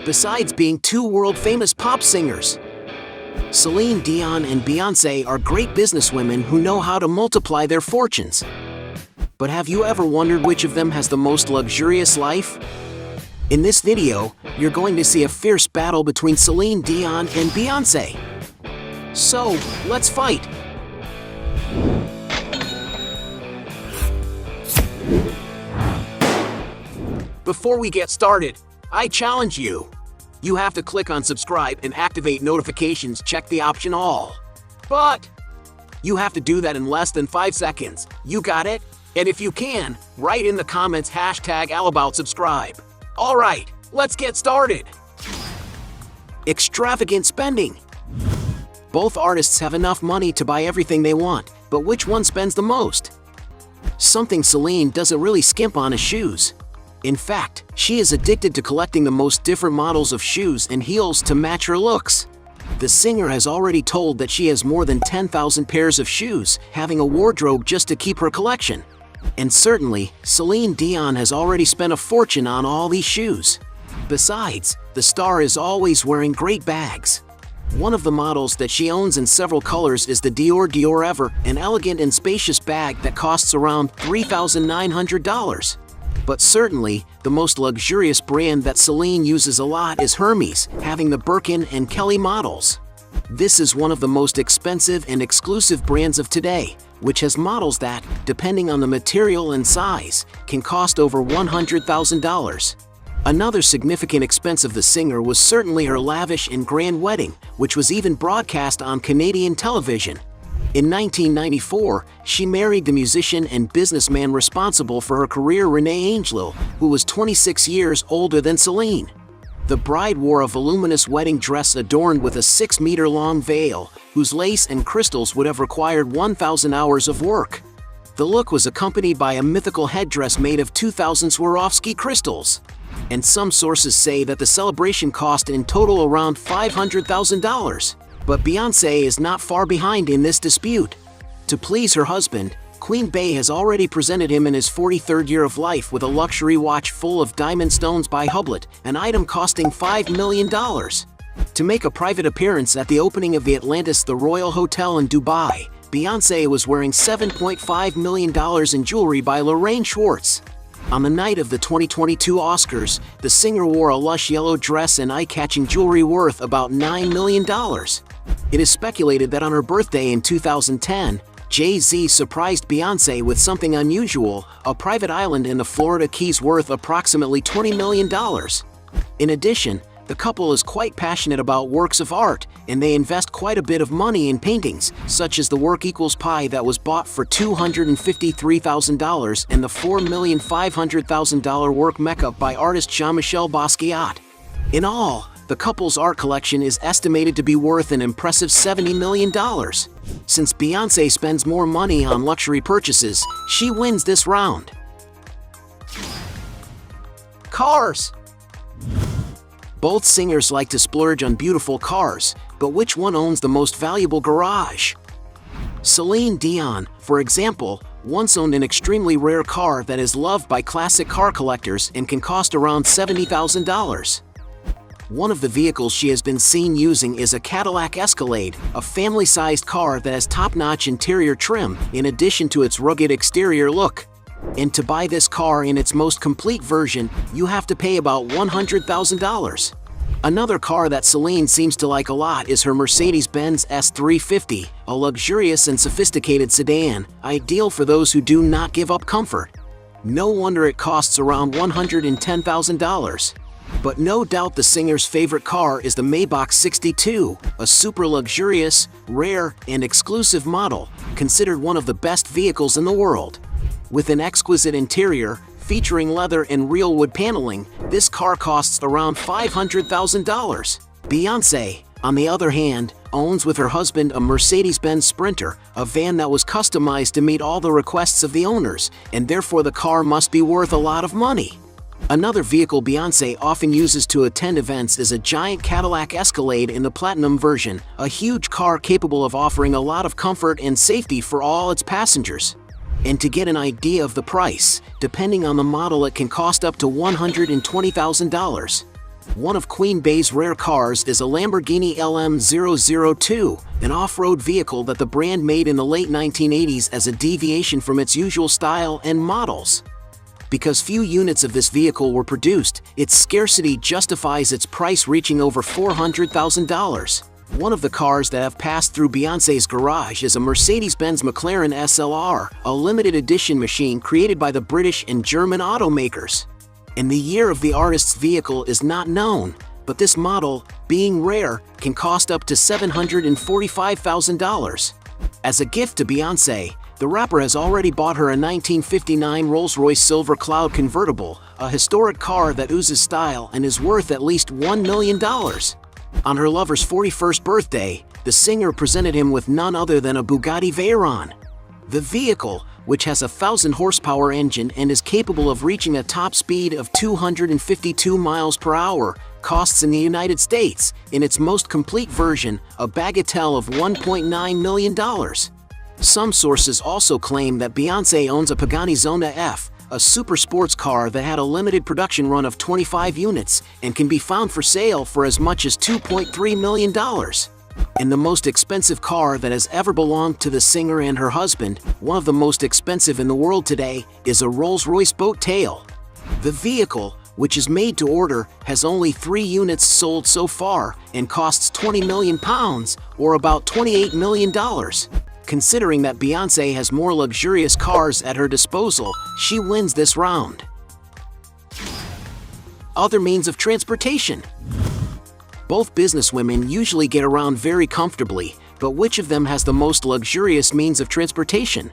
besides being two world-famous pop singers. Celine Dion and Beyonce are great businesswomen who know how to multiply their fortunes. But have you ever wondered which of them has the most luxurious life? In this video, you're going to see a fierce battle between Celine Dion and Beyonce. So, let's fight! Before we get started, I challenge you. You have to click on subscribe and activate notifications, check the option all. But you have to do that in less than 5 seconds. You got it? And if you can, write in the comments #AllAboutSubscribe. Alright, let's get started. Extravagant spending. Both artists have enough money to buy everything they want, but which one spends the most? Something Celine doesn't really skimp on is shoes. In fact, she is addicted to collecting the most different models of shoes and heels to match her looks. The singer has already told that she has more than 10,000 pairs of shoes, having a wardrobe just to keep her collection. And certainly, Celine Dion has already spent a fortune on all these shoes. Besides, the star is always wearing great bags. One of the models that she owns in several colors is the Dior Ever, an elegant and spacious bag that costs around $3,900. But certainly, the most luxurious brand that Celine uses a lot is Hermes, having the Birkin and Kelly models. This is one of the most expensive and exclusive brands of today, which has models that, depending on the material and size, can cost over $100,000. Another significant expense of the singer was certainly her lavish and grand wedding, which was even broadcast on Canadian television. In 1994, she married the musician and businessman responsible for her career, René Angelil, who was 26 years older than Celine. The bride wore a voluminous wedding dress adorned with a 6-meter-long veil, whose lace and crystals would have required 1,000 hours of work. The look was accompanied by a mythical headdress made of 2,000 Swarovski crystals. And some sources say that the celebration cost in total around $500,000. But Beyonce is not far behind in this dispute. To please her husband, Queen Bey has already presented him in his 43rd year of life with a luxury watch full of diamond stones by Hublot, an item costing $5 million. To make a private appearance at the opening of the Atlantis the Royal Hotel in Dubai, Beyonce was wearing $7.5 million in jewelry by Lorraine Schwartz. On the night of the 2022 Oscars, the singer wore a lush yellow dress and eye-catching jewelry worth about $9 million. It is speculated that on her birthday in 2010, Jay-Z surprised Beyonce with something unusual, a private island in the Florida Keys worth approximately $20 million. In addition, the couple is quite passionate about works of art, and they invest quite a bit of money in paintings, such as the work Equals Pi that was bought for $253,000 and the $4,500,000 work Mecca by artist Jean-Michel Basquiat. In all, the couple's art collection is estimated to be worth an impressive $70 million. Since Beyonce spends more money on luxury purchases, she wins this round. Cars. Both singers like to splurge on beautiful cars, but which one owns the most valuable garage? Celine Dion, for example, once owned an extremely rare car that is loved by classic car collectors and can cost around $70,000. One of the vehicles she has been seen using is a Cadillac Escalade, a family-sized car that has top-notch interior trim in addition to its rugged exterior look. And to buy this car in its most complete version, you have to pay about $100,000. Another car that Celine seems to like a lot is her Mercedes-Benz S350, a luxurious and sophisticated sedan, ideal for those who do not give up comfort. No wonder it costs around $110,000. But no doubt the singer's favorite car is the Maybach 62, a super luxurious, rare, and exclusive model, considered one of the best vehicles in the world. With an exquisite interior, featuring leather and real wood paneling, this car costs around $500,000. Beyonce, on the other hand, owns with her husband a Mercedes-Benz Sprinter, a van that was customized to meet all the requests of the owners, and therefore the car must be worth a lot of money. Another vehicle Beyonce often uses to attend events is a giant Cadillac Escalade in the Platinum version, a huge car capable of offering a lot of comfort and safety for all its passengers. And to get an idea of the price, depending on the model, it can cost up to $120,000. One of Queen Bey's rare cars is a Lamborghini LM002, an off-road vehicle that the brand made in the late 1980s as a deviation from its usual style and models. Because few units of this vehicle were produced, its scarcity justifies its price reaching over $400,000. One of the cars that have passed through Beyonce's garage is a Mercedes-Benz McLaren SLR, a limited edition machine created by the British and German automakers. And the year of the artist's vehicle is not known, but this model, being rare, can cost up to $745,000. As a gift to Beyonce, the rapper has already bought her a 1959 Rolls-Royce Silver Cloud convertible, a historic car that oozes style and is worth at least $1 million. On her lover's 41st birthday, the singer presented him with none other than a Bugatti Veyron. The vehicle, which has a 1,000-horsepower engine and is capable of reaching a top speed of 252 miles per hour, costs in the United States, in its most complete version, a bagatelle of $1.9 million. Some sources also claim that Beyonce owns a Pagani Zonda F, a super sports car that had a limited production run of 25 units and can be found for sale for as much as $2.3 million. And the most expensive car that has ever belonged to the singer and her husband, one of the most expensive in the world today, is a Rolls-Royce Boat Tail. The vehicle, which is made to order, has only 3 units sold so far and costs £20 million, or about $28 million. Considering that Beyonce has more luxurious cars at her disposal, she wins this round. Other means of transportation. Both businesswomen usually get around very comfortably, but which of them has the most luxurious means of transportation?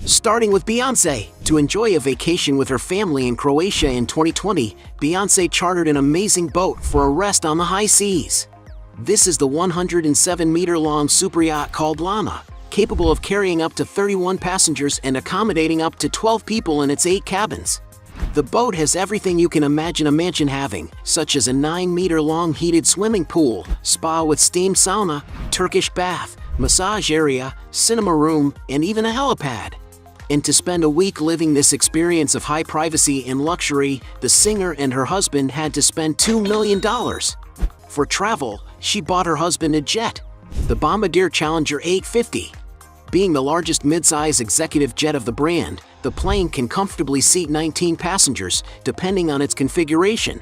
Starting with Beyonce. To enjoy a vacation with her family in Croatia in 2020, Beyonce chartered an amazing boat for a rest on the high seas. This is the 107-meter-long superyacht called Lana, capable of carrying up to 31 passengers and accommodating up to 12 people in its 8 cabins. The boat has everything you can imagine a mansion having, such as a 9-meter-long heated swimming pool, spa with steam sauna, Turkish bath, massage area, cinema room, and even a helipad. And to spend a week living this experience of high privacy and luxury, the singer and her husband had to spend $2 million. For travel, she bought her husband a jet, the Bombardier Challenger 850. Being the largest midsize executive jet of the brand, the plane can comfortably seat 19 passengers, depending on its configuration.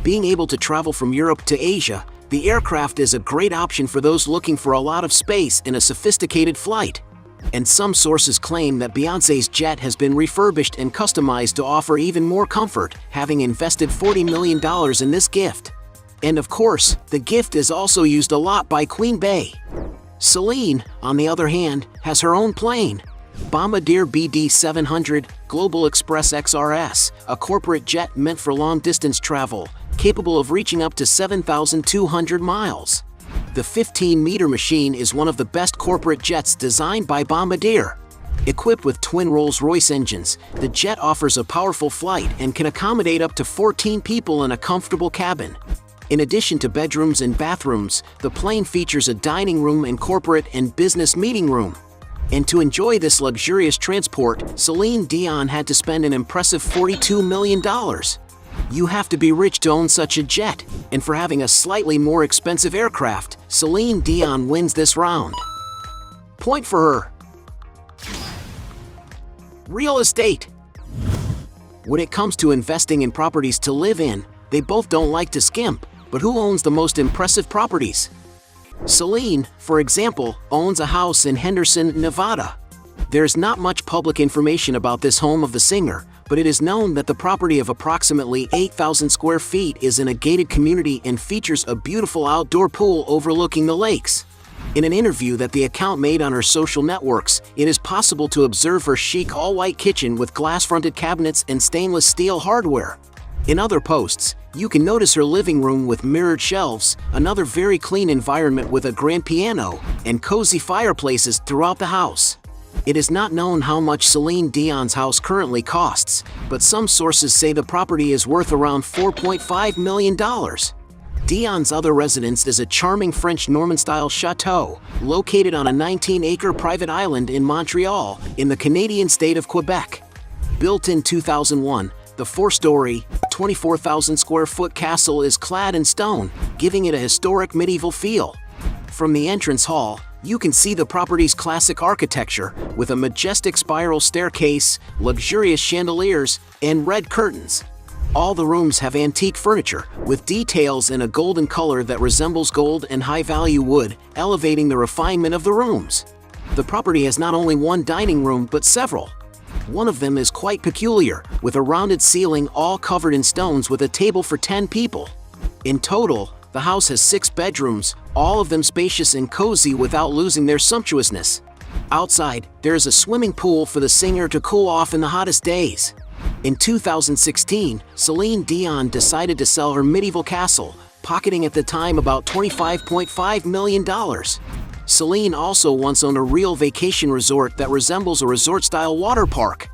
Being able to travel from Europe to Asia, the aircraft is a great option for those looking for a lot of space in a sophisticated flight. And some sources claim that Beyonce's jet has been refurbished and customized to offer even more comfort, having invested $40 million in this gift. And of course, the gift is also used a lot by Queen Bey. Celine, on the other hand, has her own plane, Bombardier BD700 Global Express XRS, a corporate jet meant for long-distance travel, capable of reaching up to 7,200 miles. The 15-meter machine is one of the best corporate jets designed by Bombardier. Equipped with twin Rolls-Royce engines, the jet offers a powerful flight and can accommodate up to 14 people in a comfortable cabin. In addition to bedrooms and bathrooms, the plane features a dining room and corporate and business meeting room. And to enjoy this luxurious transport, Celine Dion had to spend an impressive $42 million. You have to be rich to own such a jet, and for having a slightly more expensive aircraft, Celine Dion wins this round. Point for her. Real estate. When it comes to investing in properties to live in, they both don't like to skimp, but who owns the most impressive properties? Celine, for example, owns a house in Henderson, Nevada. There's not much public information about this home of the singer, but it is known that the property of approximately 8,000 square feet is in a gated community and features a beautiful outdoor pool overlooking the lakes. In an interview that the account made on her social networks, it is possible to observe her chic all-white kitchen with glass-fronted cabinets and stainless steel hardware. In other posts, you can notice her living room with mirrored shelves, another very clean environment with a grand piano, and cozy fireplaces throughout the house. It is not known how much Celine Dion's house currently costs, but some sources say the property is worth around $4.5 million. Dion's other residence is a charming French Norman-style chateau, located on a 19-acre private island in Montreal, in the Canadian state of Quebec. Built in 2001, the 4-story, 24,000 square foot castle is clad in stone, giving it a historic medieval feel. From the entrance hall, you can see the property's classic architecture with a majestic spiral staircase, luxurious chandeliers, and red curtains. All the rooms have antique furniture, with details in a golden color that resembles gold and high-value wood, elevating the refinement of the rooms. The property has not only one dining room but several. One of them is quite peculiar, with a rounded ceiling all covered in stones with a table for 10 people. In total, the house has 6 bedrooms, all of them spacious and cozy without losing their sumptuousness. Outside, there is a swimming pool for the singer to cool off in the hottest days. In 2016, Celine Dion decided to sell her medieval castle, pocketing at the time about $25.5 million. Celine also once owned a real vacation resort that resembles a resort-style water park.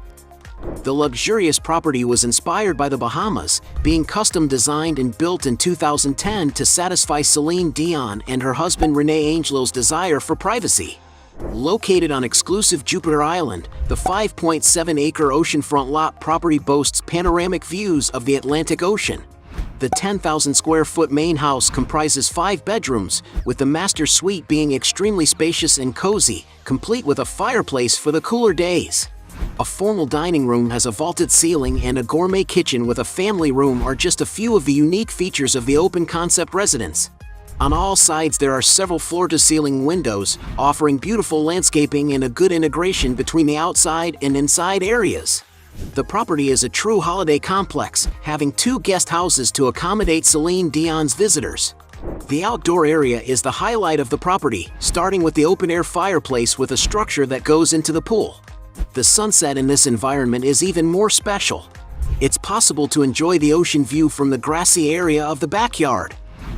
The luxurious property was inspired by the Bahamas, being custom designed and built in 2010 to satisfy Celine Dion and her husband Renee Angelo's desire for privacy. Located on exclusive Jupiter Island, the 5.7-acre oceanfront lot property boasts panoramic views of the Atlantic Ocean. The 10,000 square foot main house comprises 5 bedrooms, with the master suite being extremely spacious and cozy, complete with a fireplace for the cooler days. A formal dining room has a vaulted ceiling, and a gourmet kitchen with a family room are just a few of the unique features of the open-concept residence. On all sides there are several floor-to-ceiling windows, offering beautiful landscaping and a good integration between the outside and inside areas. The property is a true holiday complex, having 2 guest houses to accommodate Celine Dion's visitors. The outdoor area is the highlight of the property, starting with the open-air fireplace with a structure that goes into the pool. The sunset in this environment is even more special. It's possible to enjoy the ocean view from the grassy area of the backyard.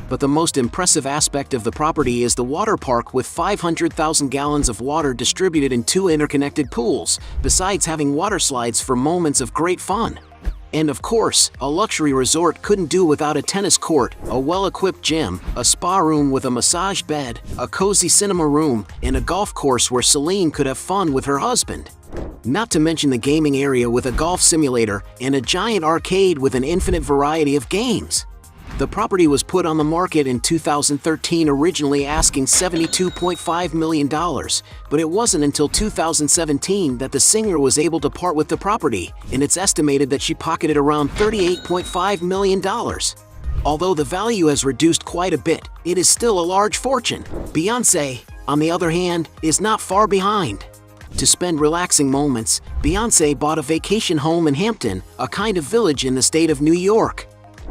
But the most impressive aspect of the property is the water park with 500,000 gallons of water distributed in 2 interconnected pools, besides having water slides for moments of great fun. And of course, a luxury resort couldn't do without a tennis court, a well-equipped gym, a spa room with a massage bed, a cozy cinema room, and a golf course where Celine could have fun with her husband. Not to mention the gaming area with a golf simulator and a giant arcade with an infinite variety of games. The property was put on the market in 2013, originally asking $72.5 million, but it wasn't until 2017 that the singer was able to part with the property, and it's estimated that she pocketed around $38.5 million. Although the value has reduced quite a bit, it is still a large fortune. Beyonce, on the other hand, is not far behind. To spend relaxing moments, Beyonce bought a vacation home in Hampton, a kind of village in the state of New York.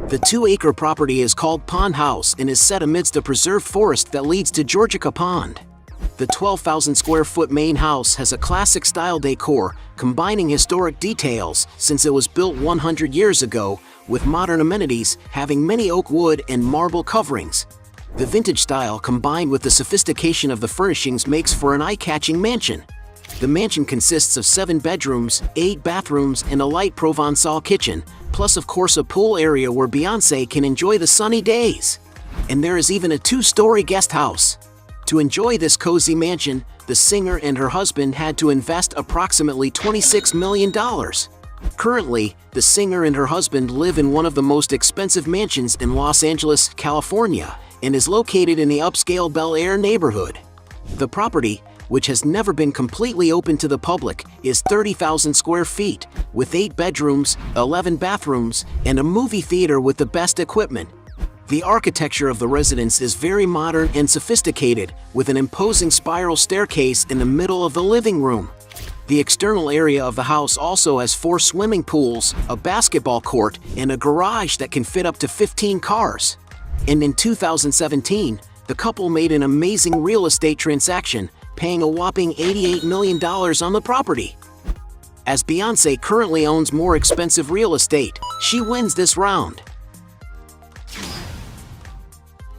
The 2-acre property is called Pond House and is set amidst a preserved forest that leads to Georgia Pond. The 12,000 square foot main house has a classic style decor, combining historic details since it was built 100 years ago, with modern amenities having many oak wood and marble coverings. The vintage style combined with the sophistication of the furnishings makes for an eye-catching mansion. The mansion consists of 7 bedrooms, 8 bathrooms, and a light Provençal kitchen, plus of course a pool area where Beyonce can enjoy the sunny days. And there is even a 2-story guest house. To enjoy this cozy mansion, the singer and her husband had to invest approximately $26 million. Currently, the singer and her husband live in one of the most expensive mansions in Los Angeles, California, and is located in the upscale Bel Air neighborhood. The property, which has never been completely open to the public, is 30,000 square feet, with 8 bedrooms, 11 bathrooms, and a movie theater with the best equipment. The architecture of the residence is very modern and sophisticated, with an imposing spiral staircase in the middle of the living room. The external area of the house also has 4 swimming pools, a basketball court, and a garage that can fit up to 15 cars. And in 2017, the couple made an amazing real estate transaction, paying a whopping $88 million on the property. As Beyonce currently owns more expensive real estate, she wins this round.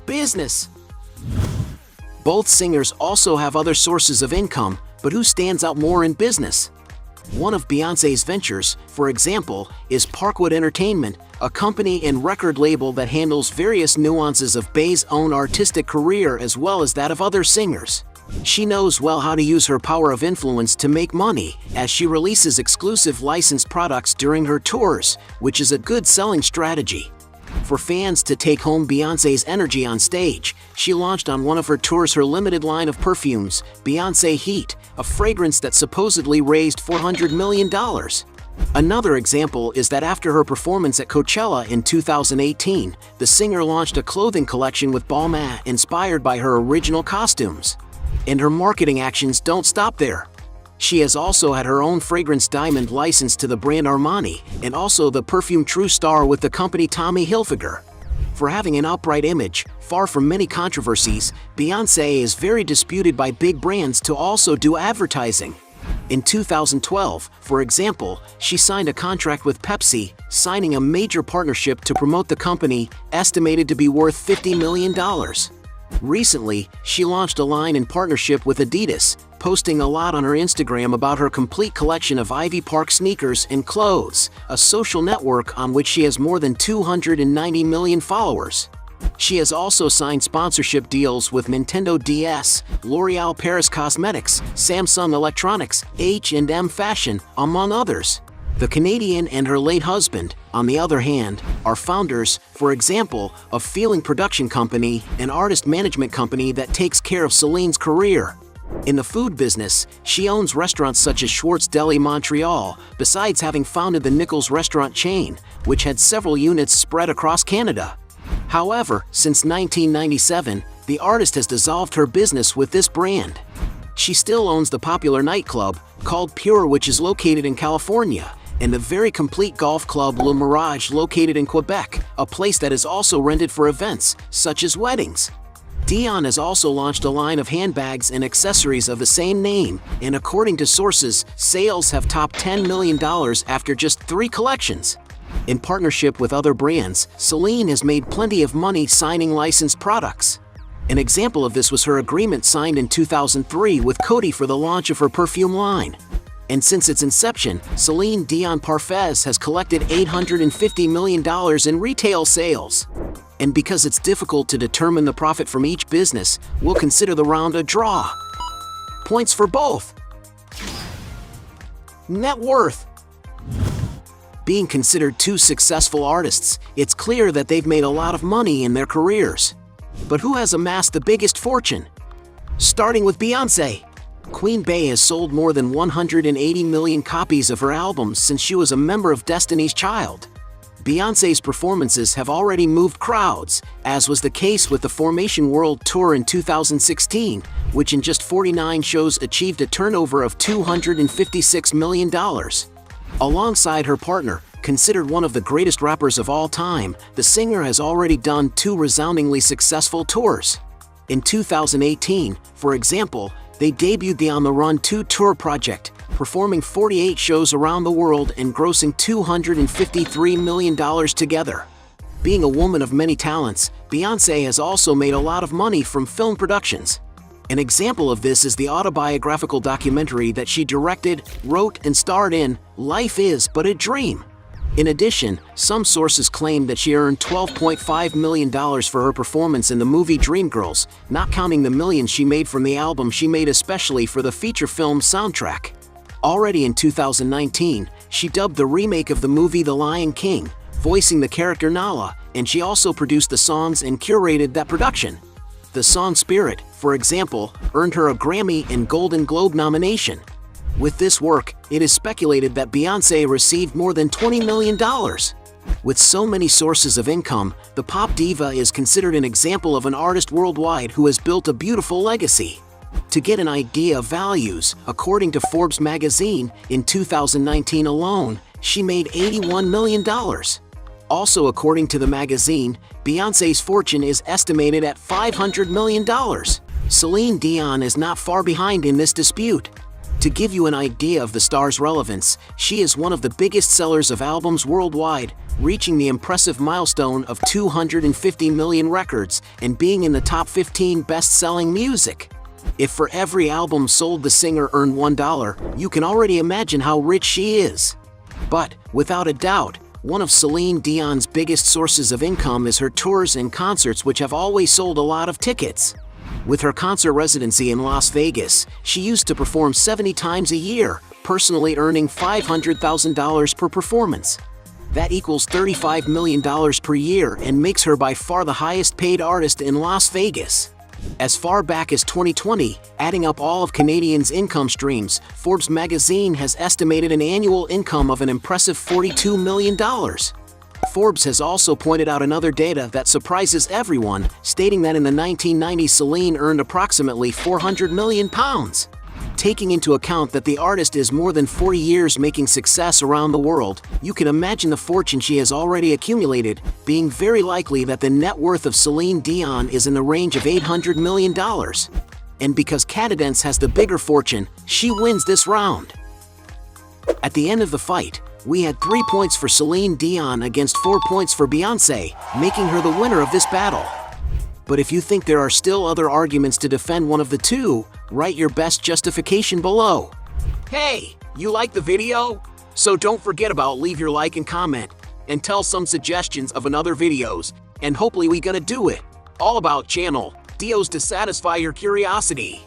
Business. Both singers also have other sources of income, but who stands out more in business? One of Beyonce's ventures, for example, is Parkwood Entertainment, a company and record label that handles various nuances of Bey's own artistic career as well as that of other singers. She knows well how to use her power of influence to make money, as she releases exclusive licensed products during her tours, which is a good selling strategy. For fans to take home Beyoncé's energy on stage, she launched on one of her tours her limited line of perfumes, Beyoncé Heat, a fragrance that supposedly raised $400 million. Another example is that after her performance at Coachella in 2018, the singer launched a clothing collection with Balmain inspired by her original costumes. And her marketing actions don't stop there. She has also had her own fragrance diamond licensed to the brand Armani, and also the perfume True Star with the company Tommy Hilfiger. For having an upright image, far from many controversies, Beyoncé is very disputed by big brands to also do advertising. In 2012, for example, she signed a contract with Pepsi, signing a major partnership to promote the company, estimated to be worth $50 million. Recently, she launched a line in partnership with Adidas, posting a lot on her Instagram about her complete collection of Ivy Park sneakers and clothes, a social network on which she has more than 290 million followers. She has also signed sponsorship deals with Nintendo DS, L'Oréal Paris Cosmetics, Samsung Electronics, H&M Fashion, among others. The Canadian and her late husband, on the other hand, are founders, for example, of Feeling Production Company, an artist management company that takes care of Celine's career. In the food business, she owns restaurants such as Schwartz Deli Montreal, besides having founded the Nichols restaurant chain, which had several units spread across Canada. However, since 1997, the artist has dissolved her business with this brand. She still owns the popular nightclub, called Pure, which is located in California, and the very complete golf club Le Mirage located in Quebec, a place that is also rented for events, such as weddings. Dion has also launched a line of handbags and accessories of the same name, and according to sources, sales have topped $10 million after just 3 collections. In partnership with other brands, Celine has made plenty of money signing licensed products. An example of this was her agreement signed in 2003 with Coty for the launch of her perfume line. And since its inception, Celine Dion Parfums has collected $850 million in retail sales. And because it's difficult to determine the profit from each business, we'll consider the round a draw. Points for both. Net worth. Being considered 2 successful artists, it's clear that they've made a lot of money in their careers. But who has amassed the biggest fortune? Starting with Beyoncé. Queen Bey has sold more than 180 million copies of her albums since she was a member of Destiny's Child. Beyoncé's performances have already moved crowds, as was the case with the Formation World Tour in 2016, which in just 49 shows achieved a turnover of $256 million. Alongside her partner, considered one of the greatest rappers of all time, the singer has already done 2 resoundingly successful tours. In 2018, for example, they debuted the On the Run 2 tour project, performing 48 shows around the world and grossing $253 million together. Being a woman of many talents, Beyoncé has also made a lot of money from film productions. An example of this is the autobiographical documentary that she directed, wrote, and starred in, Life Is But a Dream. In addition, some sources claim that she earned $12.5 million for her performance in the movie Dreamgirls, not counting the millions she made from the album she made especially for the feature film soundtrack. Already in 2019, she dubbed the remake of the movie The Lion King, voicing the character Nala, and she also produced the songs and curated that production. The song Spirit, for example, earned her a Grammy and Golden Globe nomination. With this work, it is speculated that Beyoncé received more than $20 million. With so many sources of income, the pop diva is considered an example of an artist worldwide who has built a beautiful legacy. To get an idea of values, according to Forbes magazine, in 2019 alone, she made $81 million. Also according to the magazine, Beyoncé's fortune is estimated at $500 million. Celine Dion is not far behind in this dispute. To give you an idea of the star's relevance, she is one of the biggest sellers of albums worldwide, reaching the impressive milestone of 250 million records and being in the top 15 best-selling music. If for every album sold the singer earned $1, you can already imagine how rich she is. But, without a doubt, one of Celine Dion's biggest sources of income is her tours and concerts, which have always sold a lot of tickets. With her concert residency in Las Vegas, she used to perform 70 times a year, personally earning $500,000 per performance. That equals $35 million per year and makes her by far the highest paid artist in Las Vegas. As far back as 2020, adding up all of Canadians' income streams, Forbes magazine has estimated an annual income of an impressive $42 million. Forbes has also pointed out another data that surprises everyone, stating that in the 1990s Celine earned approximately £400 million. Taking into account that the artist is more than 40 years making success around the world, you can imagine the fortune she has already accumulated, being very likely that the net worth of Celine Dion is in the range of $800 million. And because Cadence has the bigger fortune, she wins this round. At the end of the fight, we had 3 points for Celine Dion against 4 points for Beyonce, making her the winner of this battle. But if you think there are still other arguments to defend one of the two, write your best justification below. Hey, you like the video? So don't forget about leave your like and comment, and tell some suggestions of another videos, and hopefully we gonna do it. All about channel, Dios to satisfy your curiosity.